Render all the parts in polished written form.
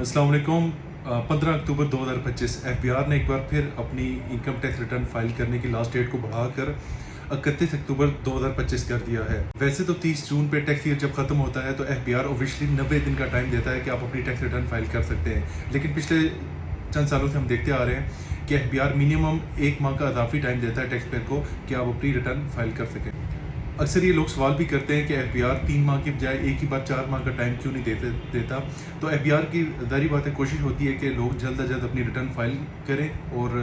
अस्सलाम वालेकुम। 15 अक्टूबर 2025 एफबीआर ने एक बार फिर अपनी इनकम टैक्स रिटर्न फाइल करने की लास्ट डेट को बढ़ाकर 31 अक्टूबर 2025 कर दिया है। वैसे तो 30 जून पे टैक्स ईयर जब खत्म होता है तो एफबीआर ऑब्वियसली 90 दिन का टाइम देता है कि आप अपनी टैक्स रिटर्न फाइल कर सकते हैं, लेकिन पिछले चंद सालों से हम देखते आ रहे हैं कि एफबीआर मिनिमम 1 माह का इजाफी टाइम देता है टैक्स पेयर को कि आप अपनी रिटर्न फाइल कर सकें। अक्सर ये लोग सवाल भी करते हैं कि एफबीआर 3 माह की बजाय एक ही बार 4 माह का टाइम क्यों नहीं देता। तो एफबीआर की ज़ाहिर बात है कोशिश होती है कि लोग जल्द अज जल्द अपनी रिटर्न फाइल करें और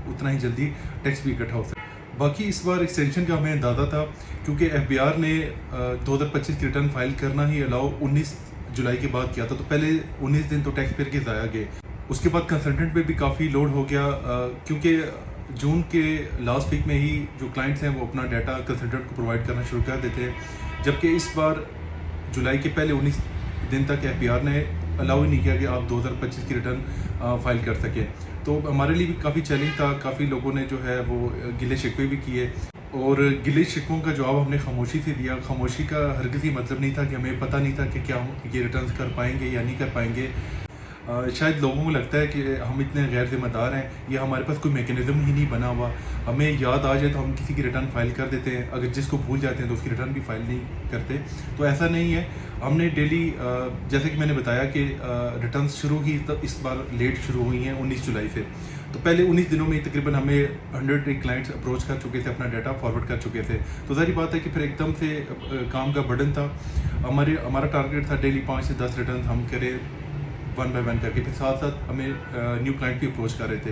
उतना ही जल्दी टैक्स भी इकट्ठा हो सके। बाकी इस बार एक्सटेंशन का हमें अंदाज़ा था क्योंकि एफबीआर ने 2025 की रिटर्न फाइल करना ही अलाउ 19 जुलाई के बाद किया था, तो पहले 19 दिन तो टैक्स पेयर के ज़ाया गए। उसके बाद कंसल्टेंट पे भी काफ़ी लोड हो गया क्योंकि जून के लास्ट वीक में ही जो क्लाइंट्स हैं वो अपना डाटा कंसल्टेंट को प्रोवाइड करना शुरू कर देते हैं, जबकि इस बार जुलाई के पहले 19 दिन तक एफबीआर ने अलाउ ही नहीं किया कि आप 2025 की रिटर्न फाइल कर सकें। तो हमारे लिए भी काफ़ी चैलेंज था, काफ़ी लोगों ने जो है वो गिले शिकवे भी किए और गिले शिकवों का जवाब हमने खामोशी से दिया। खामोशी का हरगिज़ ही मतलब नहीं था कि हमें पता नहीं था कि क्या हम ये रिटर्न कर पाएंगे या नहीं कर पाएंगे। शायद लोगों को लगता है कि हम इतने गैर जिम्मेदार हैं या हमारे पास कोई मैकेनिज़्म ही नहीं बना हुआ, हमें याद आ जाए तो हम किसी की रिटर्न फाइल कर देते हैं, अगर जिसको भूल जाते हैं तो उसकी रिटर्न भी फाइल नहीं करते। तो ऐसा नहीं है, हमने डेली जैसे कि मैंने बताया कि रिटर्न शुरू ही इस बार लेट शुरू हुई हैं 19 जुलाई से। तो पहले 19 दिनों में तकरीबन हमें 100 क्लाइंट्स अप्रोच कर चुके थे, अपना डाटा फॉरवर्ड कर चुके थे। तो ज़ाहिर बात है कि फिर एकदम से काम का बर्डन था। हमारा टारगेट था डेली 5 से 10 रिटर्न हम करें 1 बाय 1 करके, फिर साथ साथ हमें न्यू क्लाइंट भी अप्रोच कर रहे थे।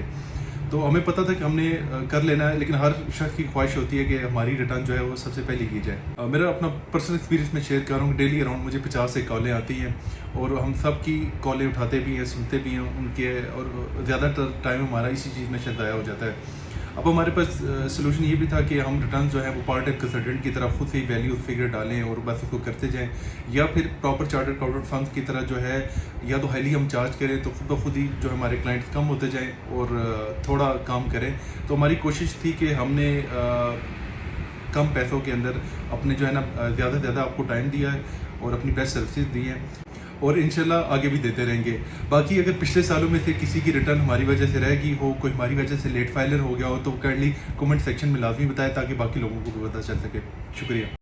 तो हमें पता था कि हमने कर लेना है, लेकिन हर शख्स की ख्वाहिश होती है कि हमारी रिटर्न जो है वो सबसे पहले की जाए। मेरा अपना पर्सनल एक्सपीरियंस में शेयर कर रहा हूँ। डेली अराउंड मुझे 50 से कॉलें आती हैं और हम सब की कॉलें उठाते भी हैं, सुनते भी हैं उनके, और ज़्यादातर टाइम हमारा इसी चीज़ में शायद ज़ाया हो जाता है। अब हमारे पास सोल्यूशन ये भी था कि हम रिटर्न जो है वो पार्ट टाइम कंसल्टेंट की तरह खुद से ही वैल्यू फिगर डालें और बस उसको करते जाएं, या फिर प्रॉपर चार्टर्ड अकाउंटेंट फर्म्स की तरह जो है या तो हाईली हम चार्ज करें तो खुद ब खुद ही जो हमारे क्लाइंट्स कम होते जाएं और थोड़ा काम करें। तो हमारी कोशिश थी कि हमने कम पैसों के अंदर अपने जो है ना ज़्यादा से ज़्यादा आपको टाइम दिया है और अपनी बेस्ट सर्विसेज दी हैं और इंशाल्लाह आगे भी देते रहेंगे। बाकी अगर पिछले सालों में से किसी की रिटर्न हमारी वजह से रह गई हो, कोई हमारी वजह से लेट फाइलर हो गया हो, तो काइंडली कमेंट सेक्शन में लाजमी बताएं ताकि बाकी लोगों को भी पता चल सके। शुक्रिया।